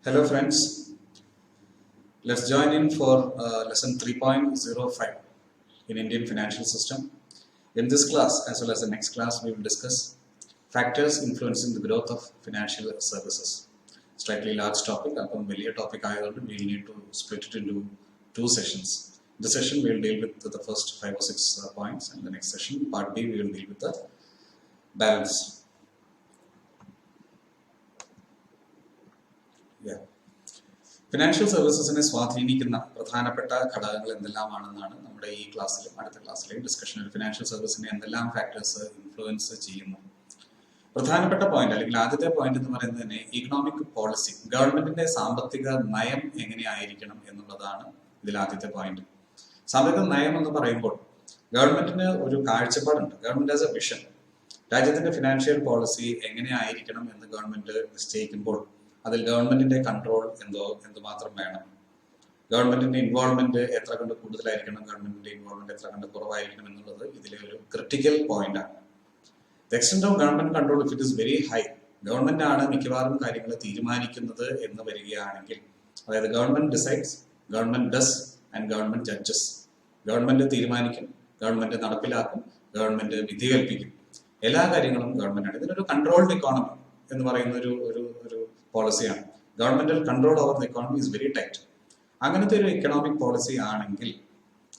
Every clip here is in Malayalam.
Hello friends, let's join in for lesson 3.05 in Indian financial system. In this class as well as the next class we will discuss factors influencing the growth of financial services. Slightly large topic, upon വലിയ topic ആയതുകൊണ്ട് we will need to split it into two sessions. This session we will deal with the first 5 or 6 points, and the next session, part B, we will deal with the balance. Yeah. Financial സർവീസസിനെ സ്വാധീനിക്കുന്ന പ്രധാനപ്പെട്ട ഘടകങ്ങൾ എന്തെല്ലാമാണെന്നാണ് നമ്മുടെ ഈ ക്ലാസ്സിലും അടുത്ത ക്ലാസ്സിലെയും ഡിസ്കഷനിൽ ഫിനാൻഷ്യൽ സർവീസിനെ എന്തെല്ലാം ഫാക്ടേഴ്സ് ഇൻഫ്ലുവൻസ് ചെയ്യുന്നു. പ്രധാനപ്പെട്ട പോയിന്റ് അല്ലെങ്കിൽ ആദ്യത്തെ പോയിന്റ് എന്ന് പറയുന്നത് തന്നെ ഇക്കണോമിക് പോളിസി, ഗവൺമെന്റിന്റെ സാമ്പത്തിക നയം എങ്ങനെയായിരിക്കണം എന്നുള്ളതാണ് ഇതിൽ ആദ്യത്തെ പോയിന്റ്. സാമ്പത്തിക നയം എന്ന് പറയുമ്പോൾ ഗവൺമെന്റിന് ഒരു കാഴ്ചപ്പാടുണ്ട്. ഗവൺമെന്റ് ആസ് എ വിഷൻ, രാജ്യത്തിന്റെ ഫിനാൻഷ്യൽ പോളിസി എങ്ങനെയായിരിക്കണം എന്ന് ഗവൺമെന്റ് നിശ്ചയിക്കുമ്പോൾ അതിൽ ഗവൺമെന്റിന്റെ കൺട്രോൾ എന്തുമാത്രം വേണം, ഗവൺമെന്റിന്റെ ഇൻവോൾവ്മെന്റ് എത്ര കണ്ട് കൂടുതലായിരിക്കണം, ഗവൺമെന്റിന്റെ ഇൻവോൾവ്മെന്റ് എത്ര കണ്ട് കുറവായിരിക്കണം എന്നുള്ളത് ഇതിലെ ഒരു ക്രിട്ടിക്കൽ പോയിന്റ് ആണ്. The extent of government control if it is very high, government ആണ് മിക്കവാറും കാര്യങ്ങൾ തീരുമാനിക്കുന്നത് എന്ന് വരികയാണെങ്കിൽ, അതായത് government decides, government does and government judges. Government തീരുമാനിക്കും, ഗവൺമെന്റ് നടപ്പിലാക്കും, ഗവൺമെന്റ് വിധി കൽപ്പിക്കും, എല്ലാ കാര്യങ്ങളും ഗവൺമെന്റാണ്. ഇതിനൊരു കൺട്രോൾഡ് ഇക്കോണമി എന്ന് പറയുന്ന ഒരു പോളിസിയാണ്. Governmental control over the economy is very tight. അങ്ങനത്തെ ഒരു എക്കണോമിക് പോളിസി ആണെങ്കിൽ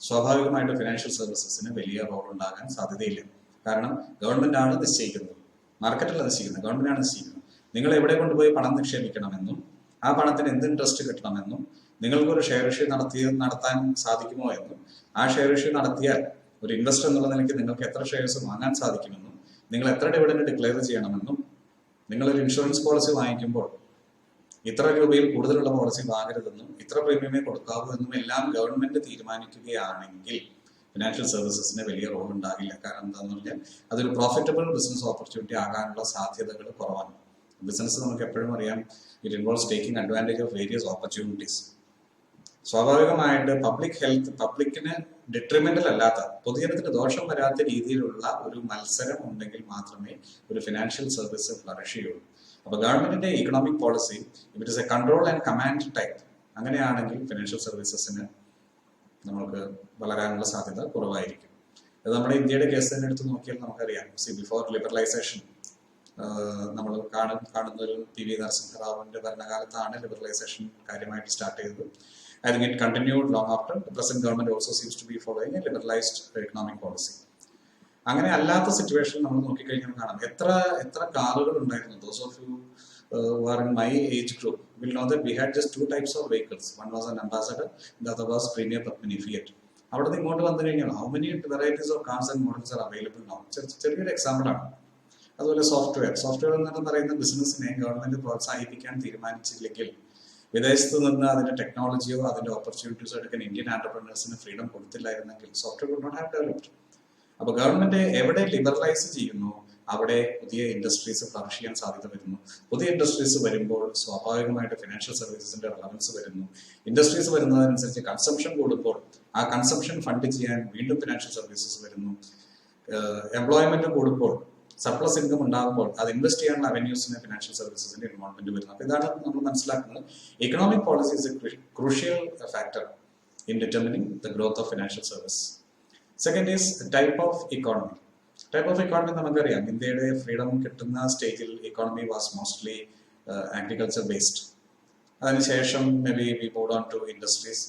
സ്വാഭാവികമായിട്ട് ഫിനാൻഷ്യൽ സർവീസസിന് വലിയ റോൾ ഉണ്ടാകാൻ സാധ്യതയില്ല. കാരണം ഗവൺമെന്റ് ആണ് നിശ്ചയിക്കുന്നത്, മാർക്കറ്റല്ല നിശ്ചയിക്കുന്നത്, ഗവൺമെന്റ് ആണ് നിശ്ചയിക്കുന്നത്. നിങ്ങൾ എവിടെ കൊണ്ടുപോയി പണം നിക്ഷേപിക്കണമെന്നും ആ പണത്തിന് എന്ത് ഇൻട്രസ്റ്റ് കിട്ടണമെന്നും, നിങ്ങൾക്കൊരു ഷെയർ ഇഷ്യൂ നടത്താൻ സാധിക്കുമോ എന്നും, ആ ഷെയർ ഇഷ്യൂ നടത്തിയാൽ ഒരു ഇൻവെസ്റ്റർ എന്നുള്ള നിലയ്ക്ക് നിങ്ങൾക്ക് എത്ര ഷെയർസ് വാങ്ങാൻ സാധിക്കുമെന്നും, നിങ്ങൾ എത്ര ഡിവിഡൻഡ് ഡിക്ലെയർ ചെയ്യണമെന്നും, നിങ്ങളൊരു ഇൻഷുറൻസ് പോളിസി വാങ്ങിക്കുമ്പോൾ ഇത്ര രൂപയിൽ കൂടുതലുള്ള പോളിസി വാങ്ങരുതെന്നും ഇത്ര പ്രീമിയമേ കൊടുക്കാവൂ എന്നും എല്ലാം ഗവൺമെന്റ് തീരുമാനിക്കുകയാണെങ്കിൽ ഫിനാൻഷ്യൽ സർവീസസിന് വലിയ റോൾ ഉണ്ടാകില്ല. കാരണം എന്താണെന്ന് പറഞ്ഞാൽ അതൊരു പ്രോഫിറ്റബിൾ ബിസിനസ് ഓപ്പർച്യൂണിറ്റി ആകാനുള്ള സാധ്യതകൾ കുറവാണ്. ബിസിനസ് നമുക്ക് എപ്പോഴും അറിയാം, it involves taking advantage of various opportunities. സ്വാഭാവികമായിട്ട് പബ്ലിക്കിന് ഡിട്രിമെന്റൽ അല്ലാത്ത, പൊതുജനത്തിന് ദോഷം വരാത്ത രീതിയിലുള്ള ഒരു മത്സരം ഉണ്ടെങ്കിൽ മാത്രമേ ഒരു ഫിനാൻഷ്യൽ സർവീസ് ഫ്ലറിഷ് ചെയ്യുള്ളൂ. അപ്പൊ ഗവൺമെന്റിന്റെ economic policy if it is A control and command type, അങ്ങനെയാണെങ്കിൽ ഫിനാൻഷ്യൽ സർവീസസിന് നമ്മൾക്ക് വളരാനുള്ള സാധ്യത കുറവായിരിക്കും. അത് നമ്മുടെ ഇന്ത്യയുടെ കേസ് തന്നെ എടുത്ത് നോക്കിയാൽ നമുക്കറിയാം. ബിഫോർ ലിബറലൈസേഷൻ നമ്മൾ കാണുന്ന ഒരു PV നരസിംഹറാവുവിന്റെ ഭരണകാലത്താണ് ലിബറലൈസേഷൻ കാര്യമായിട്ട് സ്റ്റാർട്ട് ചെയ്തത്. I think it continued long after. The present government also seems to be following a liberalized economic policy. അങ്ങനെ അല്ലാത്ത സിറ്റുവേഷൻ നമ്മൾ നോക്കിക്കഴിഞ്ഞാൽ കാണാം എത്ര കാറുകൾ ഉണ്ടായിരുന്നു. Those of you who are in my age group will know that we had just two types of vehicles. One was an Ambassador, the other was Premier Padmini Fiat. അവിടെ നിന്ന് ഇങ്ങോട്ട് വന്നു കഴിഞ്ഞാൽ how many varieties of cars and models are available now? ചെറിയൊരു എക്സാമ്പിൾ ആണ്. അതുപോലെ സോഫ്റ്റ്വെയർ എന്ന് പറയുന്ന ബിസിനസ്സിനെ ഗവൺമെന്റ് പ്രോത്സാഹിപ്പിക്കാൻ തീരുമാനിച്ചില്ലെങ്കിൽ, വിദേശത്ത് നിന്ന് അതിന്റെ ടെക്നോളജിയോ അതിന്റെ ഓപ്പർച്യൂണിറ്റീസോ എടുക്കാൻ ഇന്ത്യൻ ആന്റർപ്രണേഴ്സിന് ഫ്രീഡം കൊടുത്തില്ലായിരുന്നെങ്കിൽ software would not have developed. അപ്പൊ ഗവൺമെന്റ് എവിടെ ലിബറലൈസ് ചെയ്യുന്നു അവിടെ പുതിയ ഇൻഡസ്ട്രീസ് ഫ്ലറിഷ് ചെയ്യാൻ സാധ്യത വരുന്നു. പുതിയ ഇൻഡസ്ട്രീസ് വരുമ്പോൾ സ്വാഭാവികമായിട്ട് ഫിനാൻഷ്യൽ സർവീസസിന്റെ റെലവൻസ് വരുന്നു. ഇൻഡസ്ട്രീസ് വരുന്നതനുസരിച്ച് കൺസംഷൻ കൂടുമ്പോൾ ആ കൺസംഷൻ ഫണ്ട് ചെയ്യാൻ വീണ്ടും ഫിനാൻഷ്യൽ സർവീസസ് വരുന്നു. എംപ്ലോയ്മെന്റ് കൂടുമ്പോൾ, സർപ്ലസ് ഇൻകം ഉണ്ടാകുമ്പോൾ അത് ഇൻവെസ്റ്റ് ചെയ്യാനുള്ള അവന്യൂസിന് ഫിനാൻഷ്യൽ സർവീസസിന്റെ ഇൻവോൾവ്മെന്റ് വരുന്നു. അപ്പൊ ഇതാണ് നമ്മൾ മനസ്സിലാക്കുന്നത്. Economic policy is a crucial factor in determining the growth of financial service. Second is type of economy. Type of economy നമുക്കറിയാം, ഇന്ത്യയുടെ ഫ്രീഡം കിട്ടുന്ന സ്റ്റേജിൽ economy was mostly agriculture based. അതിനുശേഷം maybe we moved on to industries,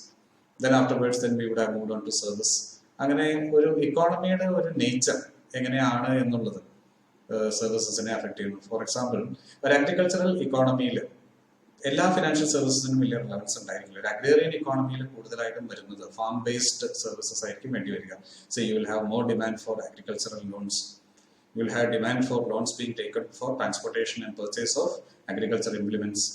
then afterwards then we would have moved on to service. അങ്ങനെ ഒരു ഇക്കോണമിയുടെ ഒരു നേച്ചർ എങ്ങനെയാണ് എന്നുള്ളത് സർവീസസിനെ അഫക്ട് ചെയ്യുന്നു. ഫോർ എക്സാമ്പിൾ, ഒരു അഗ്രികൾച്ചറൽ ഇക്കോണമിയിൽ എല്ലാ ഫിനാൻഷ്യൽ സർവീസസിനും വലിയ റിലവൻസ് ഉണ്ടായിരിക്കില്ല. ഒരു അഗ്രേറിയൻ ഇക്കോണമിയിൽ കൂടുതലായിട്ടും വരുന്നത് ഫാം ബേസ്ഡ് സർവീസസ് ആയിരിക്കും വേണ്ടി വരിക. So you will have more demand for agricultural loans, you will have demand for loans being taken four transportation and purchase of agriculture implements.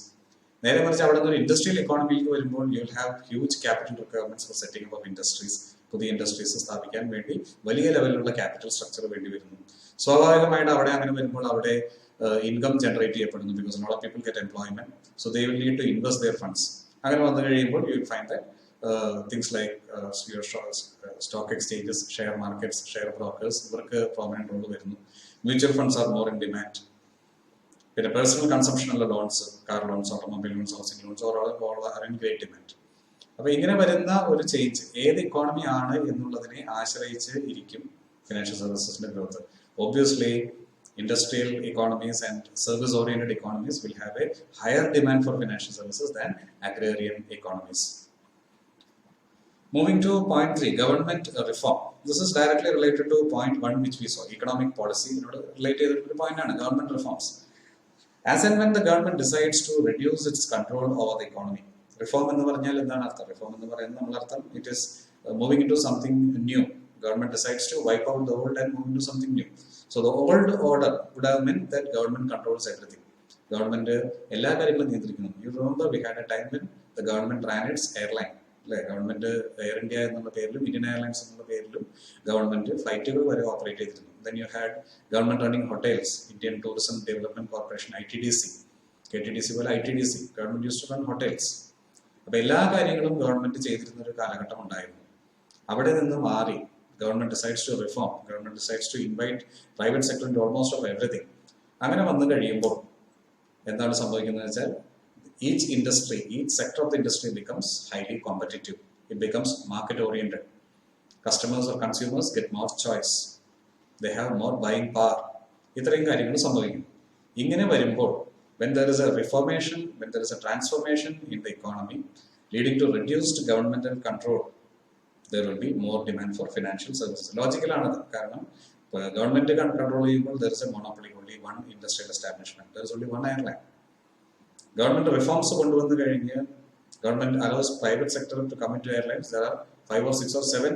നേരെ മറിച്ച് അവിടെ നിന്ന് ഒരു ഇൻഡസ്ട്രിയൽ ഇക്കോണമിയിലേക്ക് വരുമ്പോൾ you will have huge capital requirements four setting up of industries. പുതിയ ഇൻഡസ്ട്രീസ് സ്ഥാപിക്കാൻ വേണ്ടി വലിയ ലെവലിലുള്ള ക്യാപിറ്റൽ സ്ട്രക്ചർ വേണ്ടി വരുന്നു. സ്വാഭാവികമായിട്ട് അവിടെ അങ്ങനെ വരുമ്പോൾ അവിടെ ഇൻകം ജനറേറ്റ് ചെയ്യപ്പെടുന്നു. Because lot of people get employment, so they will need to invest their funds. അങ്ങനെ വന്നു കഴിയുമ്പോൾ you will find that things like stock exchanges, share markets, share brokers, ഇവർക്ക് പ്രോമിനന്റ് റോൾ വരുന്നു. Mutual funds are more in demand. പിന്നെ പേഴ്സണൽ കൺസംഷനുള്ള loans, car loans, automobile loans, housing loans are in great demand. അപ്പൊ ഇങ്ങനെ വരുന്ന ഒരു ചേഞ്ച് ഏത് ഇക്കോണമി ആണ് എന്നുള്ളതിനെ ആശ്രയിച്ച് ഇരിക്കും ഫിനാൻഷ്യൽ സർവീസസിന്റെ growth. Obviously industrial economies and service oriented economies will have a higher demand for financial services than agrarian economies. Moving to point 3, government reform. This is directly related to point 1 which we saw, economic policy related to the point and government reforms. As and when the government decides to reduce its control over the economy. Reform ennu parnal endana artham? Reform ennu parayunna nammal artham it is moving into something new. Government decides to wipe out the old and move into something new. So the old order would have meant that government controls everything. Government എല്ലാ കാര്യങ്ങളും നിയന്ത്രിക്കുന്നു. You remember we had a time when the government ran its airline. Government air India എന്നുള്ള പേരിലും ഇന്ത്യൻ എയർലൈൻസ് എന്നുള്ള പേരിലും ഗവൺമെന്റ് ഫ്ലൈറ്റുകൾ വരെ ഓപ്പറേറ്റ് ചെയ്തിരുന്നു. Then you had government running hotels, Indian Tourism Development Corporation, ITDC, KTDC പോലെ ITDC, government used to run hotels. അപ്പൊ എല്ലാ കാര്യങ്ങളും ഗവൺമെന്റ് ചെയ്തിരുന്ന ഒരു കാലഘട്ടം ഉണ്ടായിരുന്നു. അവിടെ നിന്ന് മാറി government decides to reform, government decides to invite private sector into almost of everything. അങ്ങനെ വന്നു കഴിയുമ്പോൾ എന്താണ് സംഭവിക്കുന്നത് വെച്ചാൽ each industry, each sector of the industry becomes highly competitive. It becomes market oriented. Customers or consumers get more choice. They have more buying power. ഇത്രയും കാര്യങ്ങൾ സംഭവിക്കും. ഇങ്ങനെ വരുമ്പോൾ when there is a reformation, when there is a transformation in the economy leading to reduced governmental control, there will be more demand for financial services. Logical ആണത്. കാരണം ഗവൺമെന്റ് കൺട്രോൾ ചെയ്യുമ്പോൾ there is a monopoly, only one industrial establishment, there is only one airline. Government reforms കൊണ്ടുവന്നു കഴിഞ്ഞ് government allows private sector to come into airlines. There are 5 or 6 or 7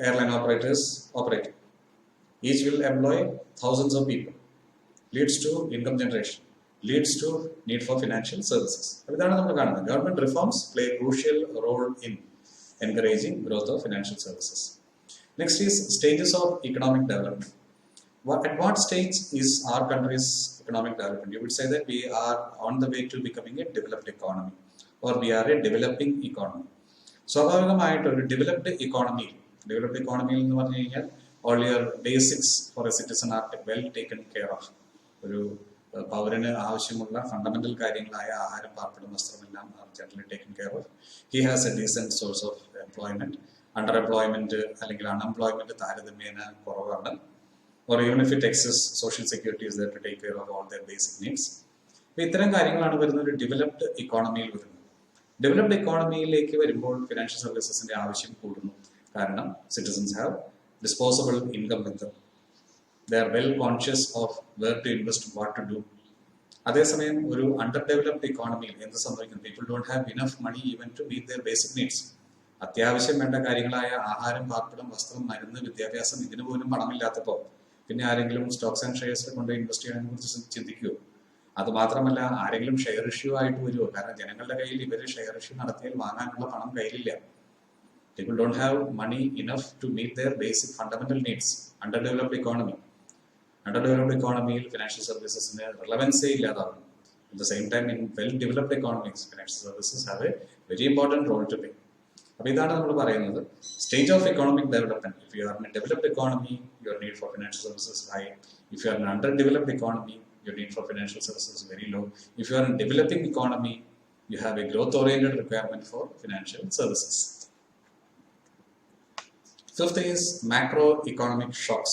airline operators operating. Each will employ thousands of people. Leads to income generation, leads to need for financial services. ഇതാണ് നമ്മൾ കാണുന്നത്. Government reforms play a crucial role in encouraging growth of financial services. Next is stages of economic development. At what stage is our country's economic development? You would say that we are on the way to becoming a developed economy or we are a developing economy. സ്വാഭാവികമായിട്ട് ഒരു ഡെവലപ്ഡ് ഇക്കോണമിയിൽ എന്ന് പറഞ്ഞു കഴിഞ്ഞാൽ all your basics for a citizen are well taken care of. ഒരു പൗരന് ആവശ്യമുള്ള ഫണ്ടമെന്റൽ കാര്യങ്ങളായ ആഹാരം, പാർപ്പിടം, വസ്ത്രമെല്ലാം generally taken care of. He has a decent source of employment. Under employment അല്ലെങ്കിൽ അൺഎംപ്ലോയ്മെന്റ് താരതമ്യേന കുറവാണ്. or even if it exists, social security is there to take care of all their basic needs. അപ്പോൾ ഇത്തരം കാര്യങ്ങളാണ് വരുന്ന ഒരു ഡെവലപ്ഡ് ഇക്കോണമിയിൽ വരുന്നത്. ഡെവലപ്ഡ് ഇക്കോണമിയിലേക്ക് വരുമ്പോൾ ഫിനാൻഷ്യൽ സർവീസസിന്റെ ആവശ്യം കൂടുന്നു. കാരണം citizens have disposable income with dum. They are well conscious of where to invest, what to do. അതേസമയം ഒരു അണ്ടർ ഡെവലപ്ഡ് ഇക്കോണമിയിൽ എന്ത് സംഭവിക്കുന്നു? People don't have enough money even to meet their basic needs. അത്യാവശ്യം വേണ്ട കാര്യങ്ങളായ ആഹാരം, പാർപ്പിടം, വസ്ത്രം, മരുന്ന്, വിദ്യാഭ്യാസം, ഇതിന് പോലും പണമില്ലാത്തപ്പോൾ പിന്നെ ആരെങ്കിലും സ്റ്റോക്സ് ആൻഡ് ഷെയർസിൽ കൊണ്ട് ഇൻവെസ്റ്റ് ചെയ്യാനെ കുറിച്ച് ചിന്തിക്കുമോ? അത് മാത്രമല്ല, ആരെങ്കിലും ഷെയർ ഇഷ്യൂ ആയിട്ട് വരുമോ? കാരണം ജനങ്ങളുടെ കയ്യിൽ ഇവർ ഷെയർ ഇഷ്യൂ നടത്തിയാൽ വാങ്ങാനുള്ള പണം കയ്യിലില്ല. People don't have money enough to meet their basic fundamental needs. Underdeveloped economy. Underdeveloped economy, financial services relevance illadaavum. At the same time, in well-developed economies, financial services have a very important role to play. അപ്പോൾ ഇതാണ് നമ്മൾ പറയുന്നത് stage of economic development. If you are in a developed economy, your need for financial services high. If you are in under developed economy, your need for financial services very low. If you are in developing economy, you have a growth oriented requirement for financial services. Fifth is macroeconomic shocks.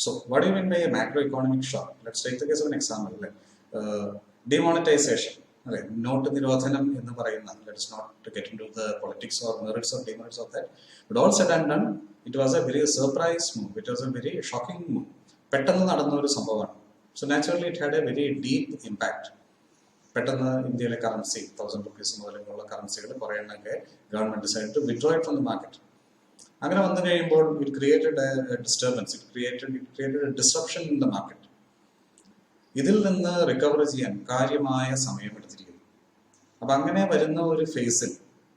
So, what do you mean by a macroeconomic shock? Let's take the case of an example. Demonetization. Note nirodhanam ennu parayunna. Let us not get into the politics or merits or demerits of that. But all said and done, it was a very surprise move. It was a very shocking move. Pettannu nadanna oru sambhavana. So, naturally, it had a very deep impact. Pettannu Indian currency, 1000 rupees mudalulla currency kuറെ എണ്ണൊക്കെ government decided to withdraw it from the market. അങ്ങനെ വന്നു കഴിയുമ്പോൾ it created A disturbance, it created A disruption in the market. ഇതിൽ നിന്ന് റിക്കവർ ചെയ്യാൻ കാര്യമായ സമയമെടുത്തിരിക്കുന്നു. അപ്പം അങ്ങനെ വരുന്ന ഒരു ഫേസിൽ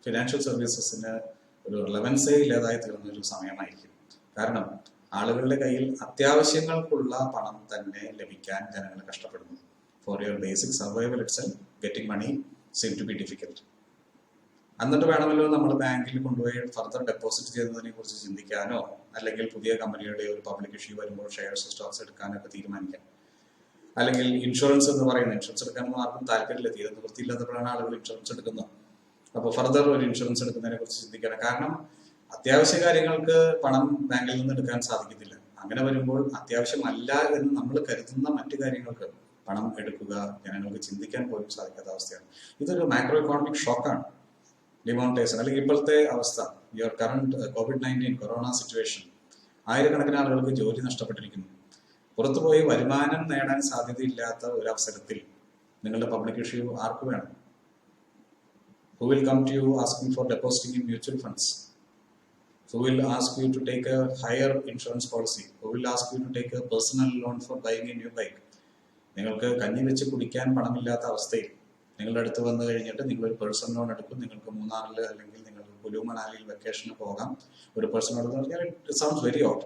ഫിനാൻഷ്യൽ സർവീസസിന് ഒരു റിലവൻസേ ഇല്ലാതായി തീർന്ന ഒരു സമയമായിരിക്കും. കാരണം ആളുകളുടെ കയ്യിൽ അത്യാവശ്യങ്ങൾക്കുള്ള പണം തന്നെ ലഭിക്കാൻ ജനങ്ങൾ കഷ്ടപ്പെടുന്നു. For your basic survival itself getting money seem to be difficult. എന്നിട്ട് വേണമല്ലോ നമ്മൾ ബാങ്കിൽ കൊണ്ടുപോയി ഫർദർ ഡെപ്പോസിറ്റ് ചെയ്യുന്നതിനെ കുറിച്ച് ചിന്തിക്കാനോ അല്ലെങ്കിൽ പുതിയ കമ്പനിയുടെ ഒരു പബ്ലിക് ഇഷ്യൂ വരുമ്പോൾ ഷെയർസ്, സ്റ്റോക്സ് എടുക്കാനൊക്കെ തീരുമാനിക്കാം. അല്ലെങ്കിൽ ഇൻഷുറൻസ് എന്ന് പറയുന്നത്, ഇൻഷുറൻസ് എടുക്കാനൊന്നും ആർക്കും താല്പര്യമില്ല, തീരെ നിവൃത്തിയില്ലാത്തപ്പോഴാണ് ആളുകൾ ഇൻഷുറൻസ് എടുക്കുന്നത്. അപ്പോൾ ഫർദർ ഒരു ഇൻഷുറൻസ് എടുക്കുന്നതിനെ കുറിച്ച് ചിന്തിക്കണം. കാരണം അത്യാവശ്യ കാര്യങ്ങൾക്ക് പണം ബാങ്കിൽ നിന്ന് എടുക്കാൻ സാധിക്കത്തില്ല. അങ്ങനെ വരുമ്പോൾ അത്യാവശ്യമല്ല എന്ന് നമ്മൾ കരുതുന്ന മറ്റു കാര്യങ്ങൾക്ക് പണം എടുക്കുക ജനങ്ങൾക്ക് ചിന്തിക്കാൻ പോലും സാധിക്കാത്ത അവസ്ഥയാണ്. ഇതൊരു മാക്രോ എക്കോണമിക് ഷോക്കാണ്. ഡിമോണിറ്റൈസേഷൻ അല്ലെങ്കിൽ ഇപ്പോഴത്തെ അവസ്ഥ, your current COVID-19 corona situation, ആയിരക്കണക്കിന് ആളുകൾക്ക് ജോലി നഷ്ടപ്പെട്ടിരിക്കുന്നു. പുറത്തുപോയി വരുമാനം നേടാൻ സാധ്യതയില്ലാത്ത ഒരു അവസരത്തിൽ നിങ്ങളുടെ പബ്ലിക് ഇഷ്യൂ ആർക്ക് വേണം? Who will come to you asking for depositing in mutual funds? Who will ask you to take a higher insurance policy? Who will ask you to take a personal loan for buying a new bike? നിങ്ങൾക്ക് കഞ്ഞി വെച്ച് കുടിക്കാൻ പണമില്ലാത്ത അവസ്ഥയിൽ നിങ്ങളുടെ അടുത്ത് വന്നു കഴിഞ്ഞിട്ട് നിങ്ങളൊരു പേഴ്സണൽ ലോൺ എടുക്കും. നിങ്ങൾക്ക് മൂന്നാറിൽ അല്ലെങ്കിൽ നിങ്ങൾക്ക് കുലു മണാലിയിൽ വെക്കേഷന് പോകാം, ഒരു പേഴ്സണൽ ലോൺ പറഞ്ഞാൽ ഇറ്റ് സൗണ്ട്സ് വെരി ഓട്ട്.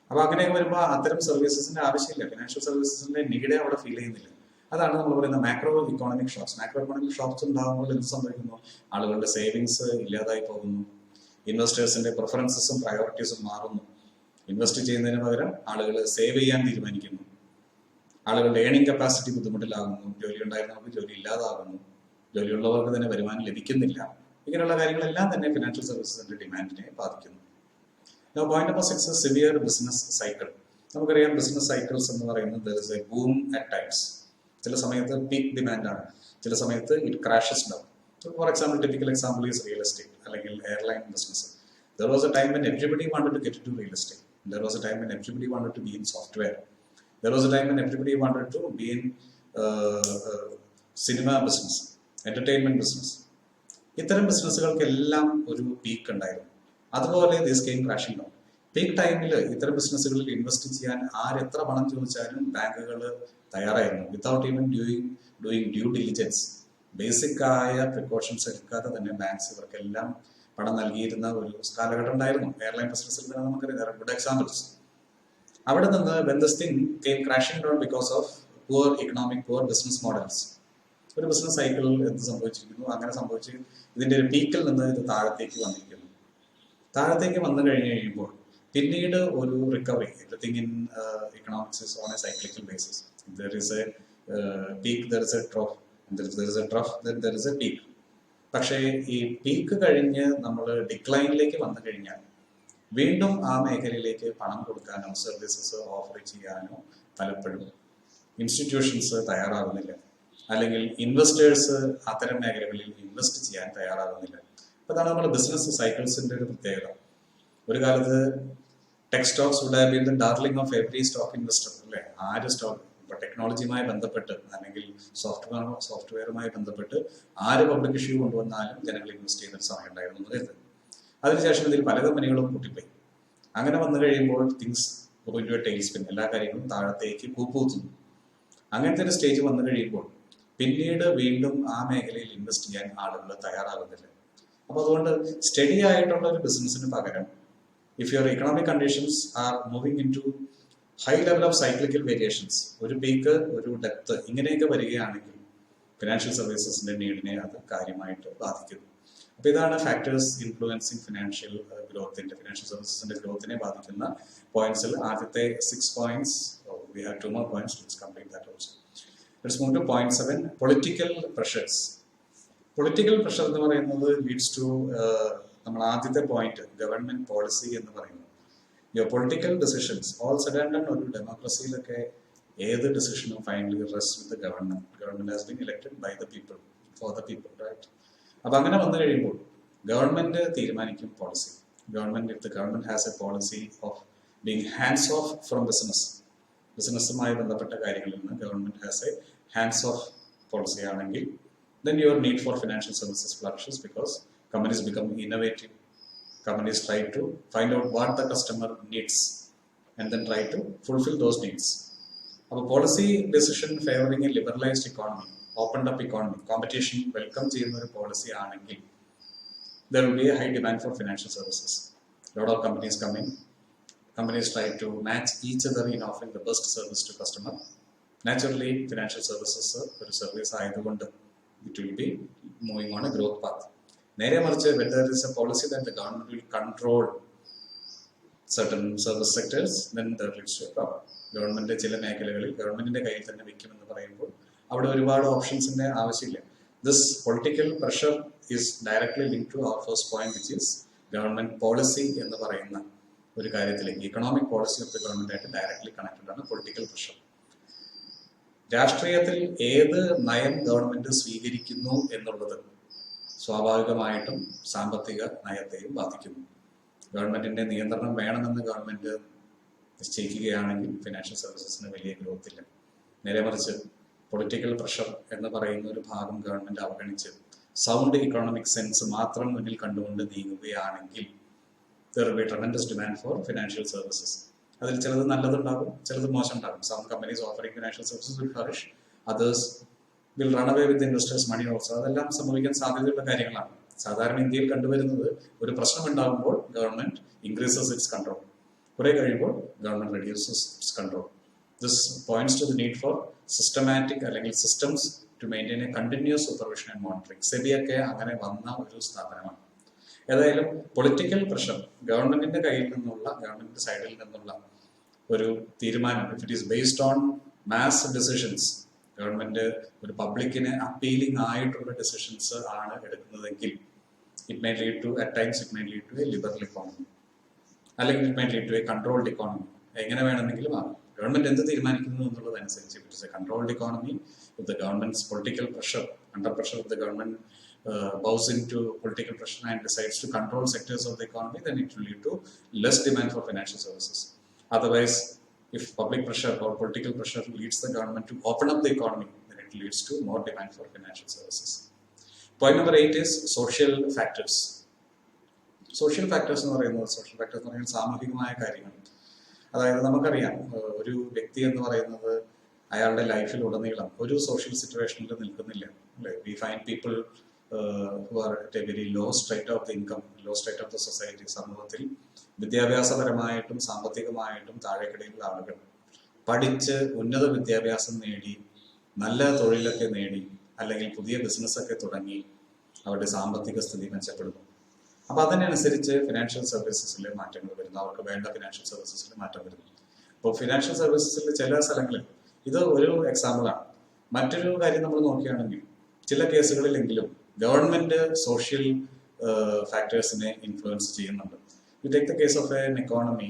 അപ്പോൾ അങ്ങനെയൊക്കെ വരുമ്പോൾ അത്തരം സർവീസസിന്റെ ആവശ്യമില്ല. ഫിനാൻഷ്യൽ സർവീസസിന്റെ നീഡേ അവിടെ ഫീൽ ചെയ്യുന്നില്ല. അതാണ് നമ്മൾ പറയുന്ന macro economic shocks. Macro economic shocks ഉണ്ടാകുമ്പോൾ എന്ത് സംഭവിക്കുന്നു? ആളുകളുടെ സേവിങ്സ് ഇല്ലാതായി പോകുന്നു. ഇൻവെസ്റ്റേഴ്സിന്റെ പ്രിഫറൻസസും പ്രയോറിറ്റീസും മാറുന്നു. ഇൻവെസ്റ്റ് ചെയ്യുന്നതിന് പകരം ആളുകൾ സേവ് ചെയ്യാൻ തീരുമാനിക്കുന്നു. ആളുകളുടെ ഏണിംഗ് കപ്പാസിറ്റി ബുദ്ധിമുട്ടിലാകുന്നു. ജോലി ഉണ്ടായിരുന്നവർക്ക് ജോലി ഇല്ലാതാകുന്നു. ജോലിയുള്ളവർക്ക് തന്നെ വരുമാനം ലഭിക്കുന്നില്ല. ഇങ്ങനെയുള്ള കാര്യങ്ങളെല്ലാം തന്നെ ഫിനാൻഷ്യൽ സർവീസസിന്റെ ഡിമാൻഡിനെ ബാധിക്കുന്നു. Point number 6, severe business cycle. നമുക്കറിയാം ബിസിനസ് സൈക്കിൾസ് എന്ന് പറയുന്നത് there is a boom at times. ചില സമയത്ത് പീക്ക് ഡിമാൻഡാണ്, ചില സമയത്ത് it crashes down. For example, typical example is real estate അല്ലെങ്കിൽ airline business. There was a time when everybody wanted to get into real estate. There was a time when everybody wanted to be in software. There was a time when everybody wanted to be in cinema business, entertainment business. ഇത്തരം ബിസിനസ്സുകൾക്കെല്ലാം ഒരു പീക്ക് ഉണ്ടായിരുന്നു. അതുപോലെ this came crashing down. Peak ടൈമിൽ ഇത്തരം ബിസിനസ്സുകളിൽ ഇൻവെസ്റ്റ് ചെയ്യാൻ ആരെത്ര പണം ചോദിച്ചാലും ബാങ്കുകൾ തയ്യാറായിരുന്നു. Without even doing due diligence, basic ആയ പ്രിക്കോഷൻസ് എടുക്കാതെ തന്നെ ബാങ്ക്സ് ഇവർക്കെല്ലാം പണം നൽകിയിരുന്ന ഒരു കാലഘട്ടം ഉണ്ടായിരുന്നു. എയർലൈൻ ബിസിനസ്സിൽ തന്നെ നമുക്കറിയാം ഗുഡ് എക്സാമ്പിൾസ്. അവിടെ നിന്ന് when this thing came crashing down because of poor business models. ഒരു ബിസിനസ് സൈക്കിളിൽ എന്ത് സംഭവിച്ചിരിക്കുന്നു? അങ്ങനെ സംഭവിച്ച് ഇതിന്റെ ഒരു പീക്കിൽ നിന്ന് ഇത് താഴത്തേക്ക് വന്നിരിക്കുന്നു. താഴത്തേക്ക് വന്നു കഴിഞ്ഞ് കഴിയുമ്പോൾ പിന്നീട് ഒരു recovery, everything in economics is on a cyclical basis. There is a peak, there is a trough, and there is a trough, then there is a peak. പക്ഷേ ഈ പീക്ക് കഴിഞ്ഞ് നമ്മൾ ഡിക്ലൈനിലേക്ക് വന്നു കഴിഞ്ഞാൽ വീണ്ടും ആ മേഖലയിലേക്ക് പണം കൊടുക്കാനോ സർവീസസ് ഓഫർ ചെയ്യാനോ പലപ്പോഴും ഇൻസ്റ്റിറ്റ്യൂഷൻസ് തയ്യാറാകുന്നില്ല, അല്ലെങ്കിൽ ഇൻവെസ്റ്റേഴ്സ് അത്തരം മേഖലകളിൽ ഇൻവെസ്റ്റ് ചെയ്യാൻ തയ്യാറാകുന്നില്ല. അപ്പോൾ അതാണ് നമ്മുടെ ബിസിനസ് സൈക്കിൾസിന്റെ ഒരു പ്രത്യേകത. ഒരു കാലത്ത് tech stocks would have been the darling of every stock investor, അല്ലേ? ആര് സ്റ്റോക്ക് ഇപ്പോൾ ടെക്നോളജിയുമായി ബന്ധപ്പെട്ട് അല്ലെങ്കിൽ സോഫ്റ്റ്വെയറുമായി ബന്ധപ്പെട്ട് ആര് പബ്ലിക് ഇഷ്യൂ കൊണ്ടുവന്നാലും ജനങ്ങൾ ഇൻവെസ്റ്റ് ചെയ്യുന്ന ഒരു സമയം ഉണ്ടായിരുന്നു എന്ന് കരുതുന്നത്. അതിനുശേഷം ഇതിൽ പല കമ്പനികളും കൂട്ടിപ്പോയി. അങ്ങനെ വന്നു കഴിയുമ്പോൾ things going to a tailspin, എല്ലാ കാര്യങ്ങളും താഴത്തേക്ക് കൂപ്പൂത്തുന്നു. അങ്ങനത്തെ ഒരു സ്റ്റേജ് വന്നു കഴിയുമ്പോൾ പിന്നീട് വീണ്ടും ആ മേഖലയിൽ ഇൻവെസ്റ്റ് ചെയ്യാൻ ആളുകൾ തയ്യാറാകുന്നില്ല. അപ്പോൾ അതുകൊണ്ട് സ്റ്റഡി ആയിട്ടുള്ള ഒരു ബിസിനസ്സിന് പകരം if your economic conditions are moving into high level of cyclical variations, ഒരു പീക്ക് ഒരു ഡെപ്ത് ഇങ്ങനെയൊക്കെ വരികയാണെങ്കിൽ ഫിനാൻഷ്യൽ സർവീസസിന്റെ നീഡിനെ അത് കാര്യമായിട്ട് ബാധിക്കുന്നു. അപ്പോൾ ഇതാണ് ഫാക്ടേഴ്സ് ഇൻഫ്ലുവൻസിങ് ഫിനാൻഷ്യൽ ഗ്രോത്തിന്റെ, ഫിനാൻഷ്യൽ സർവീസസിന്റെ ഗ്രോത്തിനെ ബാധിക്കുന്ന പോയിന്റ്സിൽ ആദ്യത്തെ 6 points. We have 2 more points. Let's complete that also. Let's move to point 7, political pressures. Political pressure എന്ന് പറയുന്നത് ലീഡ്സ് ടു നമ്മൾ ആദ്യത്തെ പോയിന്റ് ഗവൺമെന്റ് പോളിസി എന്ന് പറയുന്നത്. Your political decisions all sudden ഒരു ഡെമോക്രസിയിലൊക്കെ ഏത് ഡിസിഷനും finally rest with the government. Government has been elected by the people for the people, right? അപ്പൊ അങ്ങനെ വന്നു കഴിയുമ്പോൾ ഗവൺമെന്റ് തീരുമാനിക്കും policy. If the government has a policy of being hands off from ബിസിനസ്സുമായി ബന്ധപ്പെട്ട കാര്യങ്ങളിൽ നിന്ന് government has a hands off policy ആണെങ്കിൽ then your need for financial services flourishes because companies become innovative. Companies try to find out what the customer needs and then try to fulfill those needs. Our policy decision favoring a liberalized economy, opened up economy, competition welcome ചെയ്യുന്ന ഒരു പോളിസി ആണെങ്കിൽ there will be a high demand for financial services. A lot of companies come in. Companies try to match each other in offering the best service to customer. Naturally, financial services ഒരു സർവീസ് ആയതുകൊണ്ട് it will be moving on a growth path. നേരെ മറിച്ച് when there is a policy that the government will control certain service sectors, then there leads to a problem. Government ചില മേഖലകളിൽ ഗവൺമെന്റിന്റെ കയ്യിൽ തന്നെ വെക്കുമെന്ന് പറയുമ്പോൾ അവിടെ ഒരുപാട് ഓപ്ഷൻസിന്റെ ആവശ്യമില്ല. This political pressure is directly link to our first point, which is government policy എന്ന് പറയുന്ന ഒരു കാര്യത്തിലേക്ക്, economic policy of the government ആയിട്ട് ഡയറക്ട്ലി കണക്റ്റഡ് ആണ് പൊളിറ്റിക്കൽ പ്രഷർ. രാഷ്ട്രീയത്തിൽ ഏത് നയം ഗവൺമെന്റ് സ്വീകരിക്കുന്നു എന്നുള്ളത് സ്വാഭാവികമായിട്ടും സാമ്പത്തിക നയത്തെയും ബാധിക്കുന്നു. ഗവൺമെന്റിന്റെ നിയന്ത്രണം വേണമെന്ന് ഗവൺമെന്റ് നിശ്ചയിക്കുകയാണെങ്കിൽ ഫിനാൻഷ്യൽ സർവീസസിന് വലിയ ഗ്രോത്ത് ഇല്ല. നേരെ മറിച്ച് പൊളിറ്റിക്കൽ പ്രഷർ എന്ന് പറയുന്ന ഒരു ഭാഗം ഗവൺമെന്റ് അവഗണിച്ച് സൗണ്ട് ഇക്കണോമിക് സെൻസ് മാത്രം മുന്നിൽ കണ്ടുകൊണ്ട് നീങ്ങുകയാണെങ്കിൽ there will be tremendous demand for financial services. അതിൽ ചിലത് നല്ലതുണ്ടാകും, ചിലത് മോശം ഉണ്ടാകും. Some companies offering financial services will flourish, others will run away with the investors' money also. അതെല്ലാം സംഭവിക്കാൻ സാധ്യതയുള്ള കാര്യങ്ങളാണ്. സാധാരണ ഇന്ത്യയിൽ കണ്ടുവരുന്നത് ഒരു പ്രശ്നം ഉണ്ടാകുമ്പോൾ ഗവൺമെന്റ് ഇൻക്രീസസ് ഇറ്റ്സ് കൺട്രോൾ, കുറെ കഴിയുമ്പോൾ government reduces its control. This points to the need for systematic അല്ലെങ്കിൽ systems to maintain a continuous supervision and monitoring. സെബിയൊക്കെ അങ്ങനെ വന്ന ഒരു സ്ഥാപനമാണ്. ഏതായാലും പൊളിറ്റിക്കൽ പ്രഷർ, ഗവൺമെന്റിന്റെ കയ്യിൽ നിന്നുള്ള, ഗവൺമെന്റിന്റെ സൈഡിൽ നിന്നുള്ള ഒരു തീരുമാനം, if it is based on mass decisions, government ഒരു പബ്ലിക്കിന് അപ്പീലിംഗ് ആയിട്ടുള്ള ഡിസിഷൻസ് ആണ് എടുക്കുന്നതെങ്കിൽ it may lead to, at times it may lead to a liberal economy, അല്ലെങ്കിൽ it may lead to a controlled economy. എങ്ങനെ വേണമെങ്കിലും ആകും. ഗവൺമെന്റ് എന്ത് തീരുമാനിക്കുന്നു എന്നുള്ളതനുസരിച്ച് it is a controlled economy. If the government's political pressure, under pressure, if the government bows into political pressure and decides to control sectors of the economy, then it will lead to less demand for financial services. Otherwise, if public pressure or political pressure leads the government to open up the economy, then it leads to more demand for financial services. Point number 8 is social factors. Social factors എന്ന് പറയുന്നത്, സോഷ്യൽ ഫാക്ടേഴ്സ് എന്ന് പറയുന്നത് സാമൂഹികമായ കാര്യങ്ങൾ. അതായത് നമുക്കറിയാം, ഒരു വ്യക്തി എന്ന് പറയുന്നത് അയാളുടെ ലൈഫിൽ ഉടനീളം ഒരു സോഷ്യൽ സിറ്റുവേഷനിൽ നിൽക്കുന്നില്ല, അല്ലേ? We find people who are at A very low state of the income, law state of the society. സമൂഹത്തിൽ വിദ്യാഭ്യാസപരമായിട്ടും സാമ്പത്തികമായിട്ടും താഴേക്കിടയിലുള്ള ആളുകൾ പഠിച്ച് ഉന്നത വിദ്യാഭ്യാസം നേടി, നല്ല തൊഴിലൊക്കെ നേടി, അല്ലെങ്കിൽ പുതിയ ബിസിനസ്സൊക്കെ തുടങ്ങി അവരുടെ സാമ്പത്തിക സ്ഥിതി മെച്ചപ്പെടുന്നു. അപ്പൊ അതിനനുസരിച്ച് ഫിനാൻഷ്യൽ സർവീസസിൽ മാറ്റങ്ങൾ വരുന്നു, അവർക്ക് വേണ്ട ഫിനാൻഷ്യൽ സർവീസസിൽ മാറ്റം വരുന്നു. അപ്പോൾ ഫിനാൻഷ്യൽ സർവീസസിൽ ചില സ്ഥലങ്ങളിൽ ഇത് ഒരു എക്സാമ്പിളാണ്. മറ്റൊരു കാര്യം നമ്മൾ നോക്കുകയാണെങ്കിൽ ചില കേസുകളിലെങ്കിലും ഗവൺമെന്റ് സോഷ്യൽ ഫാക്ടേഴ്സിനെ ഇൻഫ്ലുവൻസ് ചെയ്യുന്നുണ്ട്. You take the case of an economy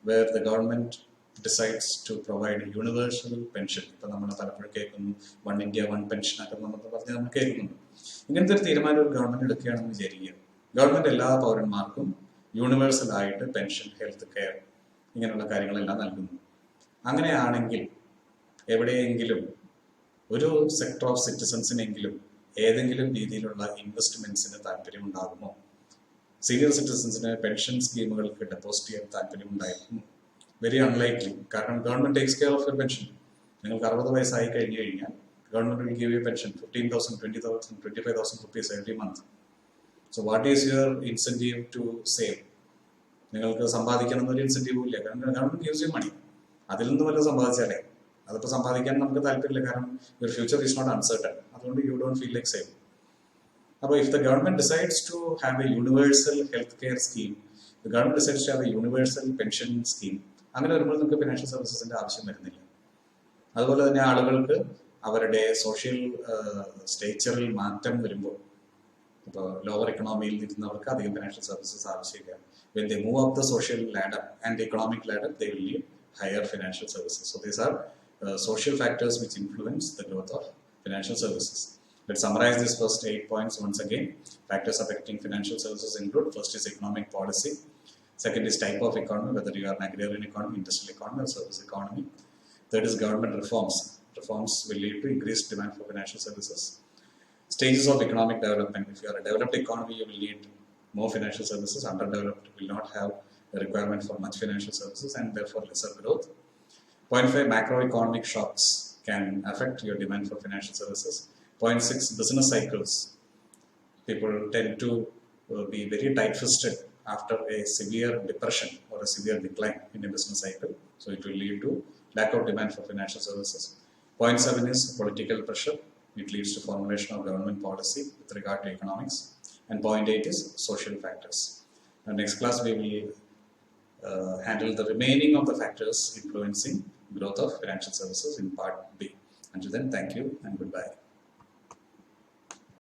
where the government decides to provide universal pension. ഇപ്പൊ നമ്മൾ പലപ്പോഴും കേൾക്കുന്നു, 1 India 1 പെൻഷൻ ഒക്കെ നമുക്ക് പറഞ്ഞ് നമ്മൾ കേൾക്കുന്നുണ്ട്. ഇങ്ങനത്തെ ഒരു തീരുമാനം ഒരു ഗവൺമെന്റ് എടുക്കുകയാണെന്ന് വിചാരിക്കുക. ഗവൺമെന്റ് എല്ലാ പൗരന്മാർക്കും യൂണിവേഴ്സൽ ആയിട്ട് പെൻഷൻ, ഹെൽത്ത് കെയർ, ഇങ്ങനെയുള്ള കാര്യങ്ങളെല്ലാം നൽകുന്നു. അങ്ങനെയാണെങ്കിൽ എവിടെയെങ്കിലും ഒരു സെക്ടർ ഓഫ് സിറ്റിസൺസിനെങ്കിലും ഏതെങ്കിലും രീതിയിലുള്ള ഇൻവെസ്റ്റ്മെന്റ്സിന് താല്പര്യം ഉണ്ടാകുമോ? സീനിയർ സിറ്റിസൺസിന് പെൻഷൻ സ്കീമുകൾക്ക് ഡെപ്പോസിറ്റ് ചെയ്യാൻ താല്പര്യം ഉണ്ടായിരുന്നു? Very unlikely. കാരണം government takes care of your pension. നിങ്ങൾക്ക് 60 വയസ്സായി കഴിഞ്ഞു കഴിഞ്ഞാൽ government will give you pension 15,000, 20,000, 25,000 rupees every month. So what is your incentive to save? നിങ്ങൾക്ക് സമ്പാദിക്കണം എന്നൊരു ഇൻസെന്റീവും ഇല്ല. കാരണം ഗവൺമെന്റ് ഗിവ്സ് യു മണി. അതിൽ നിന്ന് വല്ല സമ്പാദിച്ചാലേ, അതിപ്പോൾ സമ്പാദിക്കാൻ നമുക്ക് താല്പര്യമില്ല. കാരണം your future is not uncertain. അതുകൊണ്ട് you don't feel like save. അപ്പോൾ if the government decides to have a universal health care scheme, the government decides to have a universal pension scheme, അങ്ങനെ വരുമ്പോൾ നമുക്ക് ഫിനാൻഷ്യൽ സർവീസസിന്റെ ആവശ്യം വരുന്നില്ല. അതുപോലെ തന്നെ ആളുകൾക്ക് അവരുടെ സോഷ്യൽ സ്റ്റേച്ചറിൽ മാറ്റം വരുമ്പോൾ, ഇപ്പോൾ ലോവർ എക്കണോമിയിൽ നിൽക്കുന്നവർക്ക് അധികം ഫിനാൻഷ്യൽ സർവീസസ് ആവശ്യമില്ല. When they move up the social ladder and the economic ladder, they will need higher financial services. So these are social factors which influence the growth of financial services. Let's summarize these first 8 points once again. Factors affecting financial services include: first is economic policy, second is type of economy, whether you are an agrarian economy, industrial economy, or service economy. Third is government reforms. Reforms will lead to increased demand for financial services. Stages of economic development: if you are a developed economy, you will need more financial services. Underdeveloped will not have a requirement for much financial services and therefore lesser growth. Point 5, macroeconomic shocks can affect your demand for financial services. Point 6, business cycles. People tend to be very tight-fisted after a severe depression or a severe decline in a business cycle. So it will lead to lack of demand for financial services. Point 7 is political pressure. It leads to formulation of government policy with regard to economics. And point 8 is social factors. Next class we will handle the remaining of the factors influencing growth of financial services in part B. Until then, thank you and goodbye.